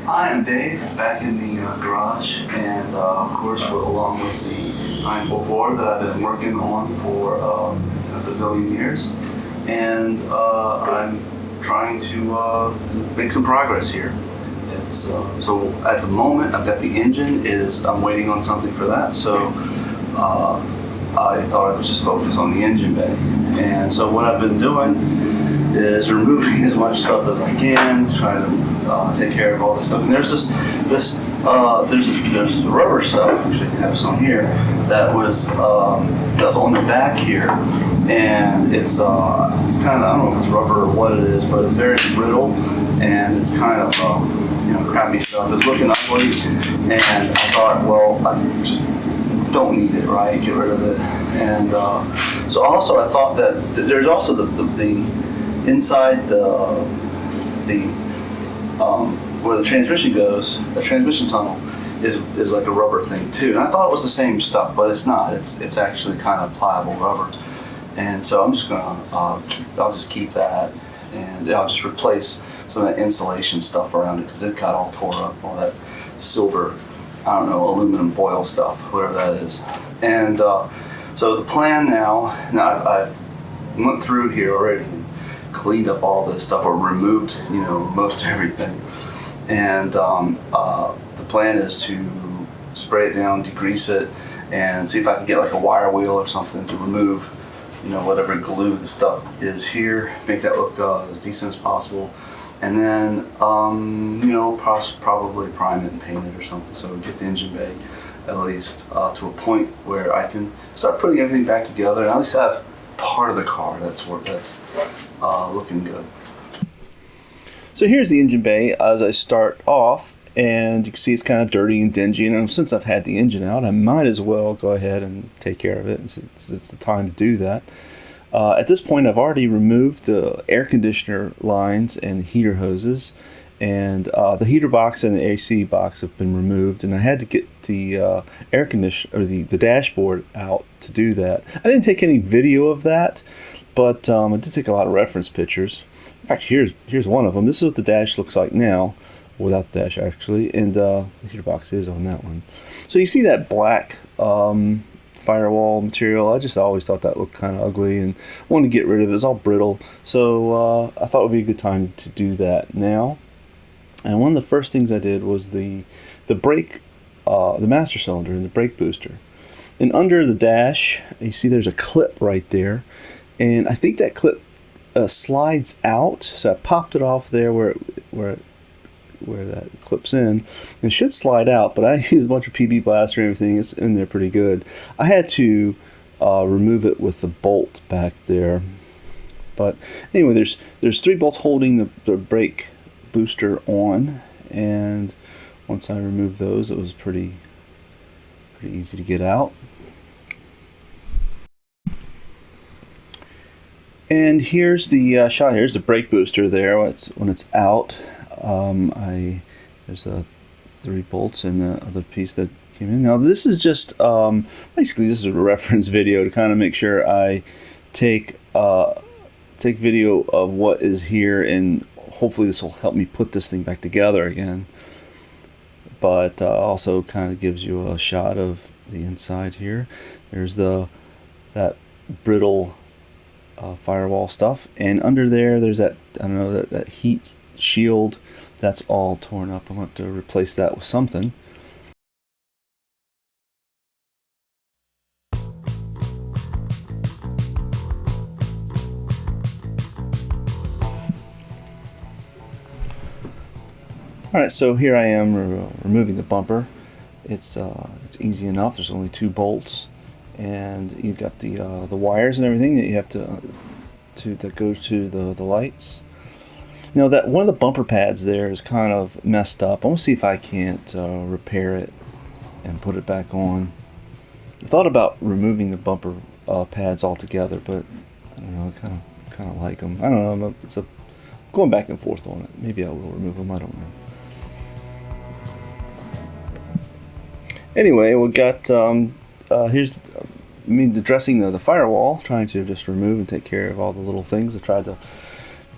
Hi, I'm Dave, back in the garage, and of course, along with the 944 that I've been working on for a bazillion years, and I'm trying to make some progress here. It's so at the moment I've got the engine. I'm waiting on something for that, so I thought I would just focus on the engine bay. And so what I've been doing is removing as much stuff as I can, trying to take care of all this stuff. And there's there's rubber stuff. Actually, I have some here that was on the back here, and it's kind of, I don't know if it's rubber or what it is, but it's very brittle, and it's kind of crappy stuff. It's looking ugly, and I thought, well, I just don't need it, right? Get rid of it. And so also I thought that there's also the inside where the transmission goes, the transmission tunnel is like a rubber thing too. And I thought it was the same stuff, but it's not. It's actually kind of pliable rubber. And so I'm just gonna I'll just keep that, and I'll just replace some of that insulation stuff around it because it got all tore up, all that silver, I don't know, aluminum foil stuff, whatever that is. And so the plan now I went through here already, cleaned up all this stuff, or removed most everything. And the plan is to spray it down, degrease it, and see if I can get like a wire wheel or something to remove whatever glue the stuff is here, make that look as decent as possible, and then probably prime it and paint it or something, so get the engine bay at least to a point where I can start putting everything back together and at least have part of the car that's looking good. So here's the engine bay as I start off, and you can see it's kind of dirty and dingy, and since I've had the engine out, I might as well go ahead and take care of it. It's the time to do that. At this point, I've already removed the air conditioner lines and the heater hoses, and the heater box and the AC box have been removed, and I had to get the air conditioner, or the dashboard out to do that. I didn't take any video of that, but I did take a lot of reference pictures. In fact, here's one of them. This is what the dash looks like now, without the dash actually, and the heater box is on that one. So you see that black firewall material. I just always thought that looked kind of ugly and wanted to get rid of it. It's all brittle, so I thought it would be a good time to do that now. And one of the first things I did was the brake, the master cylinder and the brake booster. And under the dash, you see there's a clip right there, and I think that clip slides out, so I popped it off there where that clips in. It should slide out, but I used a bunch of PB Blast or everything. It's in there pretty good. I had to remove it with the bolt back there, but anyway, there's 3 bolts holding the brake booster on, and once I removed those, it was pretty easy to get out. And here's the shot. Here's the brake booster there when it's out. There's 3 bolts and the other piece that came in. Now this is just basically this is a reference video to kind of make sure I take video of what is here, and hopefully this will help me put this thing back together again. But also kind of gives you a shot of the inside here. There's that brittle firewall stuff, and under there's that, I don't know, that heat shield that's all torn up. I'm going to have to replace that with something. Alright, so here I am removing the bumper. It's easy enough. There's only 2 bolts, and you've got the wires and everything that you have that goes to the lights. Now that one of the bumper pads there is kind of messed up. I'm gonna see if I can't repair it and put it back on. I thought about removing the bumper pads altogether, but I don't know. I kind of like them. I don't know. It's going back and forth on it. Maybe I will remove them. I don't know. Anyway, we got here's addressing the firewall, trying to just remove and take care of all the little things. I tried to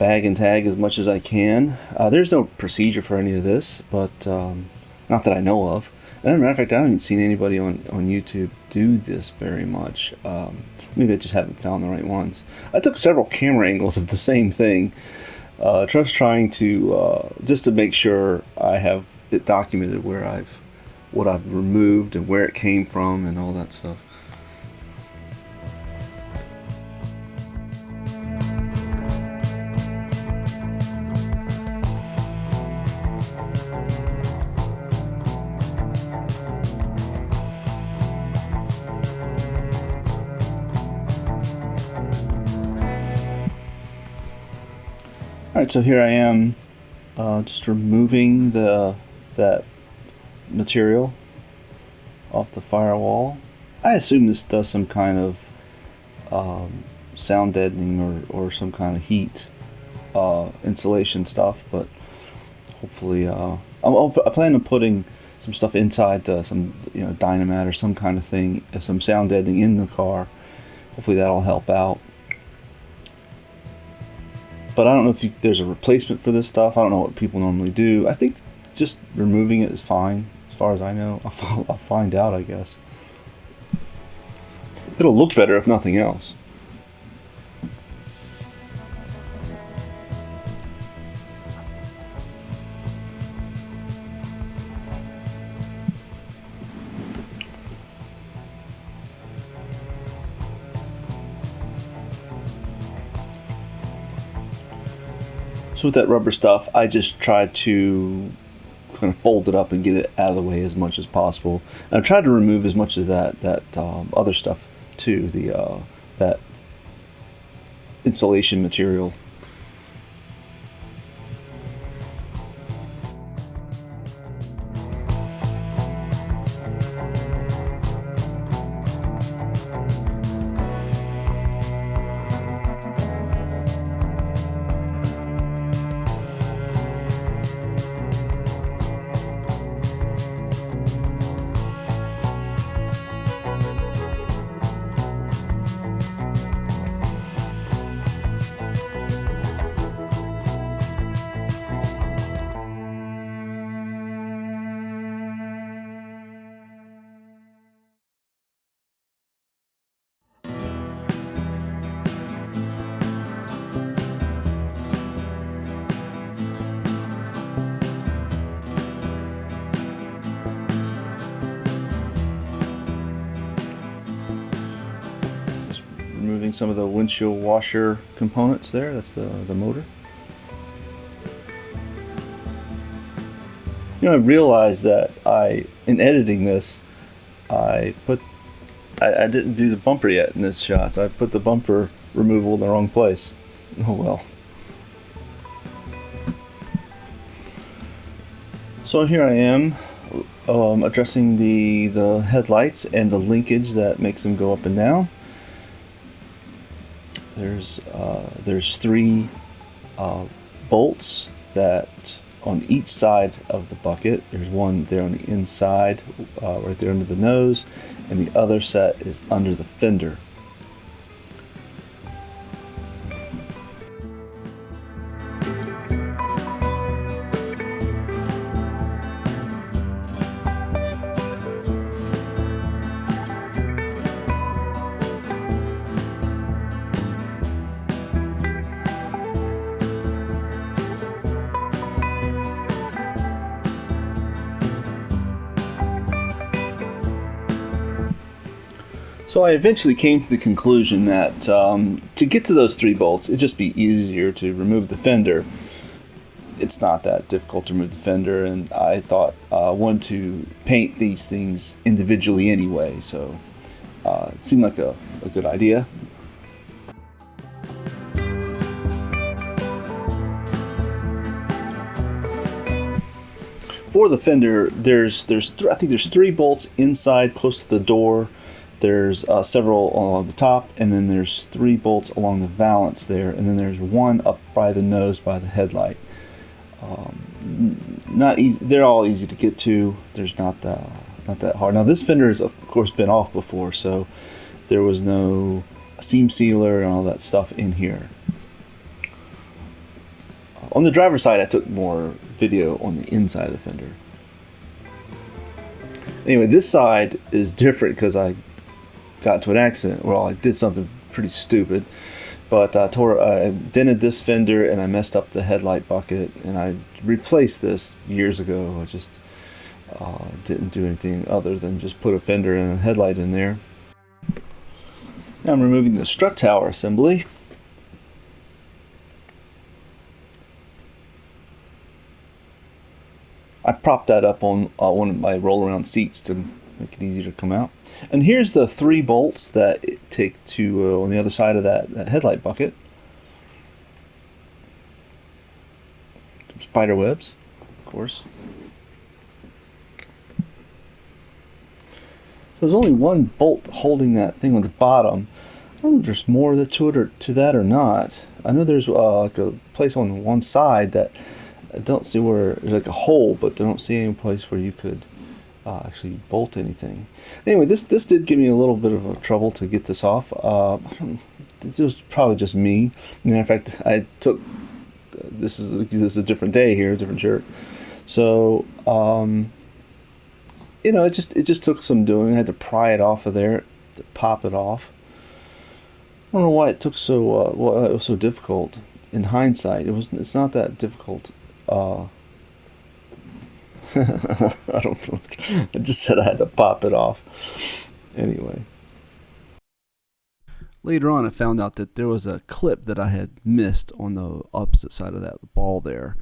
bag and tag as much as I can. There's no procedure for any of this, but not that I know of. And as a matter of fact, I haven't seen anybody on YouTube do this very much. Maybe I just haven't found the right ones. I took several camera angles of the same thing, just trying to just to make sure I have it documented where what I've removed and where it came from and all that stuff. Alright, so here I am just removing that material off the firewall. I assume this does some kind of sound deadening or some kind of heat insulation stuff, but hopefully I plan on putting some stuff inside some dynamat or some kind of thing, some sound deadening in the car. Hopefully that'll help out. But I don't know if there's a replacement for this stuff. I don't know what people normally do. I think just removing it is fine, as far as I know. I'll find out, I guess. It'll look better if nothing else. So with that rubber stuff, I just tried to kind of fold it up and get it out of the way as much as possible. And I've tried to remove as much of that other stuff too, that insulation material. Removing some of the windshield washer components there. That's the motor. I realized that in editing this, I didn't do the bumper yet in this shot. I put the bumper removal in the wrong place. Oh well. So here I am addressing the headlights and the linkage that makes them go up and down. There's three bolts that on each side of the bucket. There's one there on the inside, right there under the nose, and the other set is under the fender. So I eventually came to the conclusion that to get to those three bolts, it'd just be easier to remove the fender. It's not that difficult to remove the fender, and I thought I wanted to paint these things individually anyway, so it seemed like a good idea. For the fender, I think there's three bolts inside close to the door. There's several along the top, and then there's three bolts along the valance there, and then there's one up by the nose by the headlight. Not easy. They're all easy to get to. There's not that hard. Now this fender has of course been off before, so there was no seam sealer and all that stuff in here. On the driver's side, I took more video on the inside of the fender. Anyway, this side is different because I got into an accident. Well, I did something pretty stupid, but I dented this fender and I messed up the headlight bucket, and I replaced this years ago. I just didn't do anything other than just put a fender and a headlight in there. Now I'm removing the strut tower assembly. I propped that up on one of my roll-around seats to make it easier to come out. And here's the 3 bolts that take to on the other side of that headlight bucket. Spider webs, of course. There's only one bolt holding that thing on the bottom. I don't know if there's more to that or not. I know there's like a place on one side that I don't see where there's like a hole, but I don't see any place where you could actually bolt anything. Anyway, this did give me a little bit of a trouble to get this off. This was probably just me. In fact, I took this is a different day here, a different shirt. So you know, it just took some doing. I had to pry it off of there, to pop it off. I don't know why it took so it was so difficult. In hindsight, it's not that difficult. I don't know. I just said I had to pop it off. Anyway. Later on, I found out that there was a clip that I had missed on the opposite side of that ball there.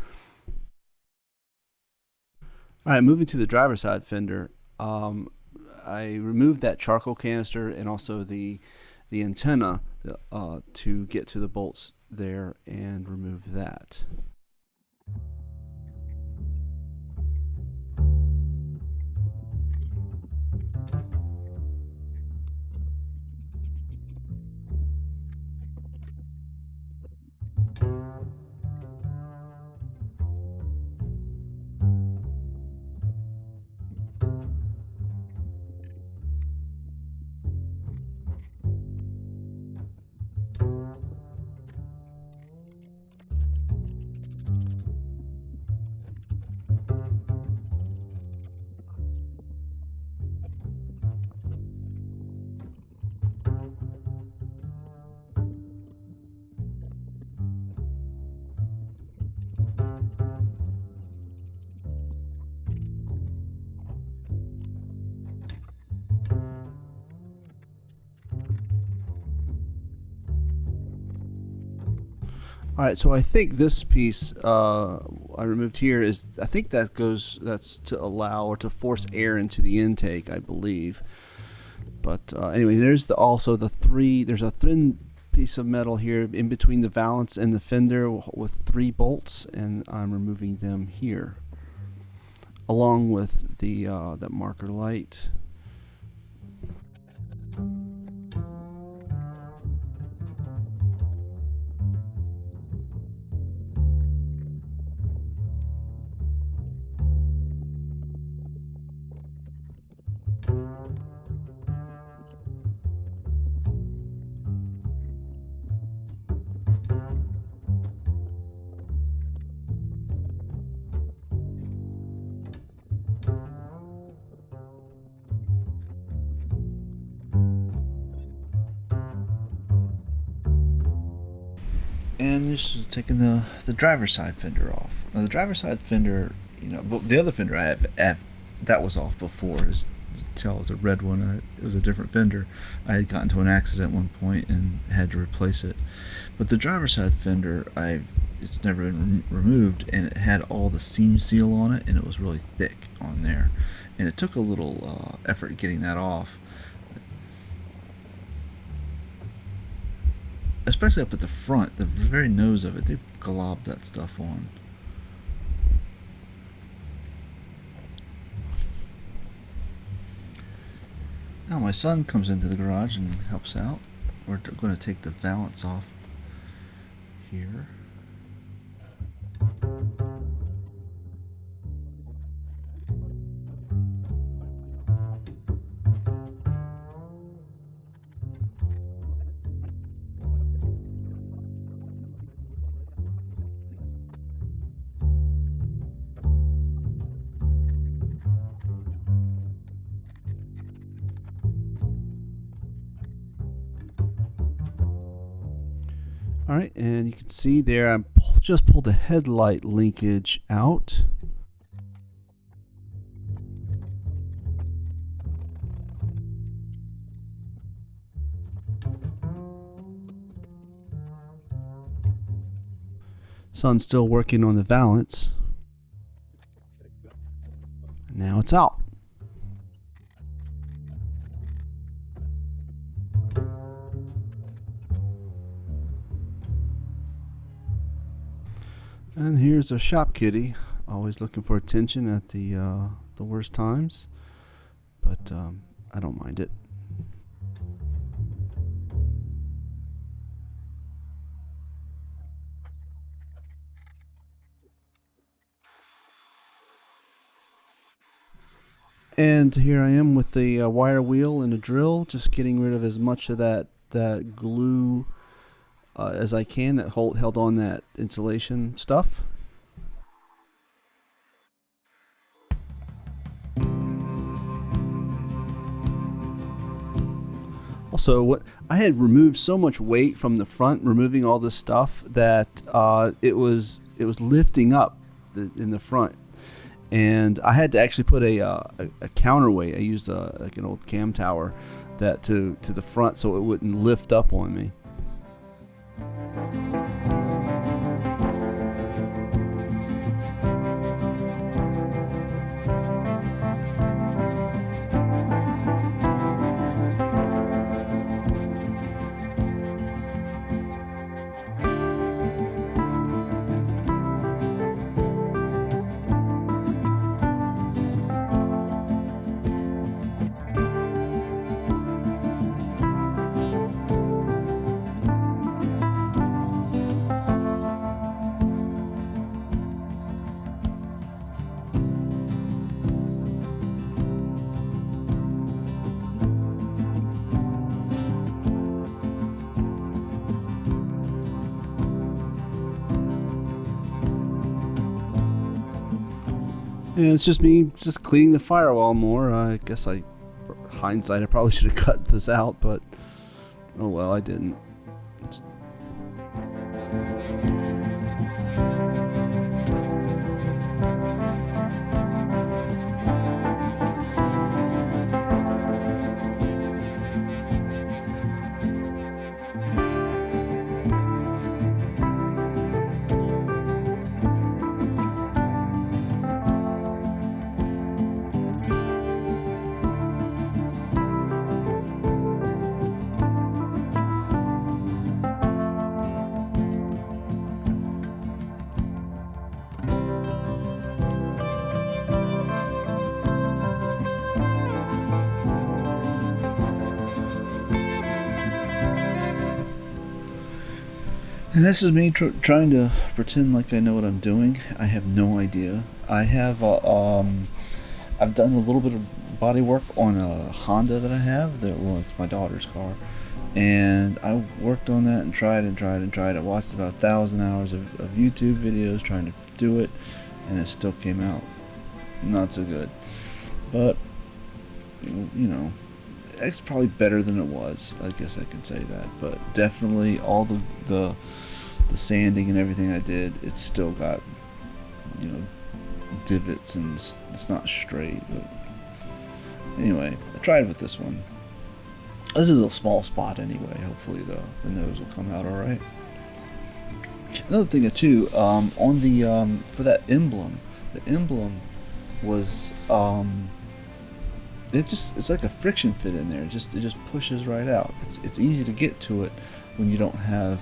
All right, moving to the driver's side fender. I removed that charcoal canister and also the antenna to get to the bolts there and remove that. All right, so I think this piece I removed here I think that's to allow or to force air into the intake, I believe. But anyway, there's there's a thin piece of metal here in between the valance and the fender with 3 bolts, and I'm removing them here, along with the that marker light. And this is taking the driver's side fender off. Now the driver's side fender, you know, but the other fender I have that was off before. As you tell, it was a red one. It was a different fender. I had gotten into an accident at one point and had to replace it. But the driver's side fender, it's never been removed, and it had all the seam seal on it, and it was really thick on there. And it took a little effort getting that off. Especially up at the front, the very nose of it, they globbed that stuff on. Now my son comes into the garage and helps out. We're going to take the valance off here. All right, and you can see there I just pulled the headlight linkage out. Son's still working on the valance. Now it's out. And here's a shop kitty, always looking for attention at the worst times, but I don't mind it. And here I am with the wire wheel and a drill, just getting rid of as much of that glue as I can that held on that insulation stuff. Also, what I had removed so much weight from the front, removing all this stuff, that it was lifting up in the front, and I had to actually put a counterweight. I used like an old cam tower that to the front so it wouldn't lift up on me. And it's just me just cleaning the firewall more. I guess for hindsight, I probably should have cut this out, but oh well, I didn't. And this is me trying to pretend like I know what I'm doing. I have no idea. I've done a little bit of body work on a Honda that I have. It's my daughter's car, and I worked on that and tried. I watched about 1,000 hours of YouTube videos trying to do it, and it still came out not so good. But it's probably better than it was. I guess I can say that. But definitely all the sanding and everything I did, it's still got divots and it's not straight. But anyway, I tried with this one. This is a small spot anyway. Hopefully the nose will come out all right. Another thing too, on the for that emblem, the emblem was it's like a friction fit in there. It just pushes right out. It's easy to get to it when you don't have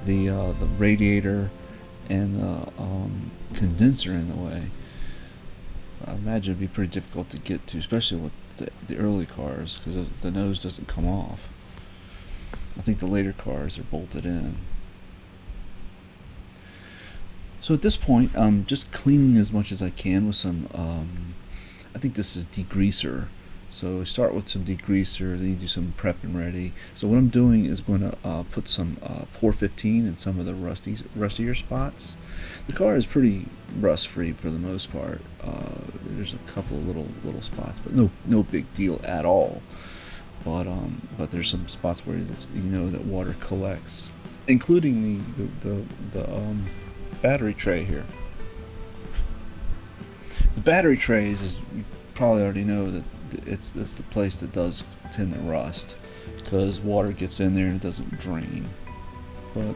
the radiator and the condenser in the way. I imagine it'd be pretty difficult to get to, especially with the early cars, because the nose doesn't come off. I think the later cars are bolted in. So at this point, I'm just cleaning as much as I can with some, I think this is degreaser. So start with some degreaser, then you do some prep and ready. So what I'm doing is going to put some Por 15 in some of the rustier spots. The car is pretty rust free for the most part. There's a couple of little spots, but no big deal at all. But there's some spots where that water collects, including the battery tray here. The battery trays, as you probably already know, that it's the place that does tend to rust because water gets in there and it doesn't drain. But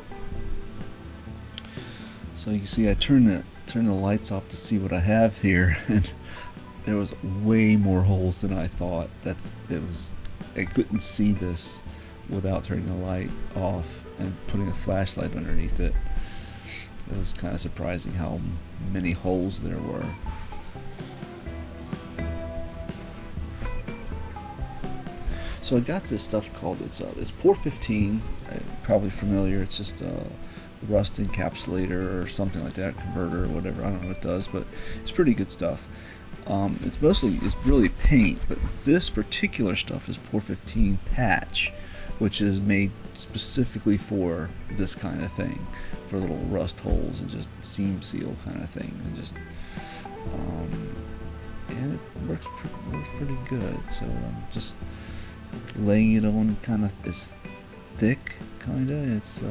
so you can see, I turn the lights off to see what I have here, and there was way more holes than I thought. I couldn't see this without turning the light off and putting a flashlight underneath it. It was kind of surprising how many holes there were. So I got this stuff called, it's Port 15, probably familiar. It's just a rust encapsulator or something like that, converter or whatever. I don't know what it does, but it's pretty good stuff. It's really paint, but this particular stuff is Port 15 patch, which is made specifically for this kind of thing, for little rust holes and just seam seal kind of thing, and just and it works pretty good. So I'm just laying it on, kind of is thick, kind of. It's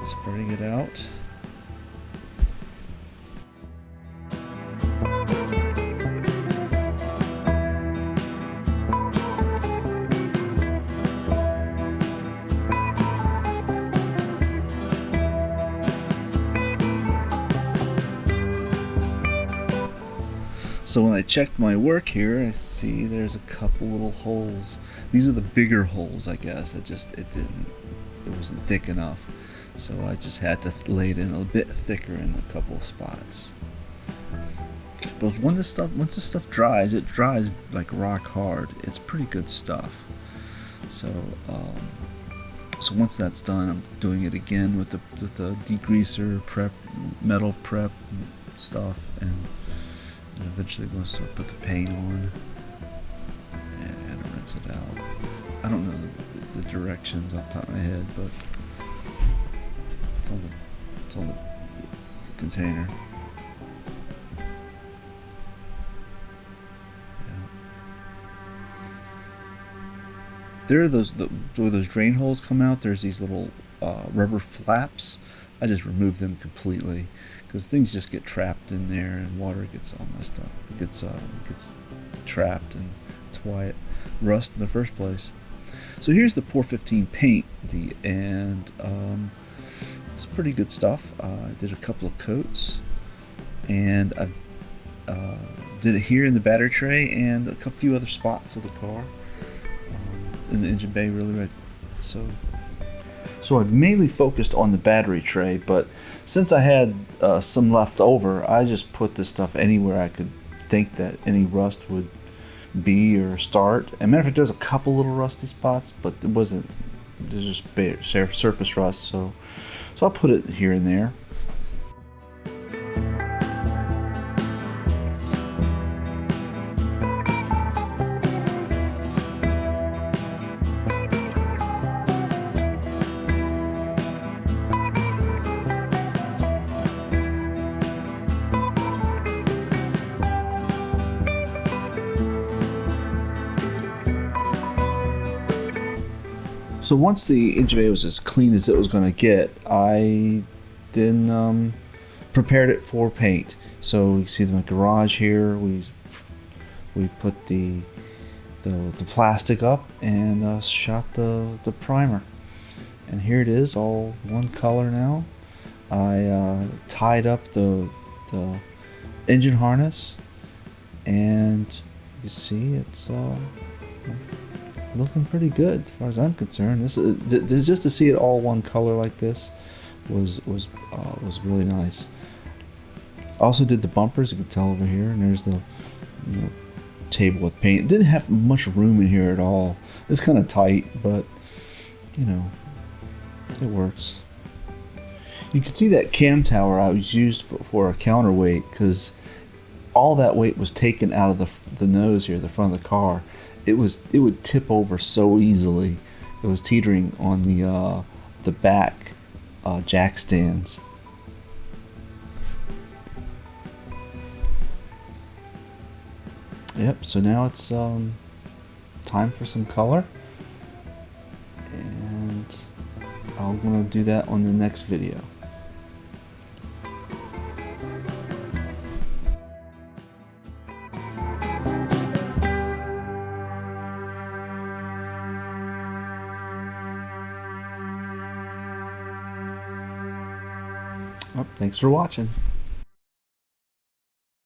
spreading it out. So when I checked my work here, I see there's a couple little holes. These are the bigger holes, I guess. It wasn't thick enough. So I just had to lay it in a bit thicker in a couple of spots. But once the stuff dries, it dries like rock hard. It's pretty good stuff. So once that's done, I'm doing it again with the degreaser, metal prep stuff, and eventually going to start put the paint on and rinse it out. I don't know the directions off the top of my head, but it's on the container. Yeah. There are where those drain holes come out. There's these little rubber flaps. I just removed them completely because things just get trapped in there and water gets all messed up. It gets trapped, and that's why it rusts in the first place. So here's the Port 15 paint, and it's pretty good stuff. I did a couple of coats, and I did it here in the battery tray and a few other spots of the car, in the engine bay, really right. So I mainly focused on the battery tray, but since I had some left over, I just put this stuff anywhere I could think that any rust would be or start. As a matter of fact, there's a couple little rusty spots, but there's just surface rust, so I'll put it here and there. So once the engine bay was as clean as it was going to get, I then prepared it for paint. So you see my garage here. We put the plastic up and shot the primer, and here it is, all one color now. I tied up the engine harness, and you see it's looking pretty good as far as I'm concerned. This just to see it all one color like this was really nice. I also did the bumpers, you can tell over here, and there's the table with paint. It didn't have much room in here at all. It's kind of tight, but it works. You can see that cam tower I was used for a counterweight, because all that weight was taken out of the nose here, the front of the car. It would tip over so easily. It was teetering on the back jack stands. Yep. So now it's time for some color, and I'm gonna do that on the next video. Thanks for watching.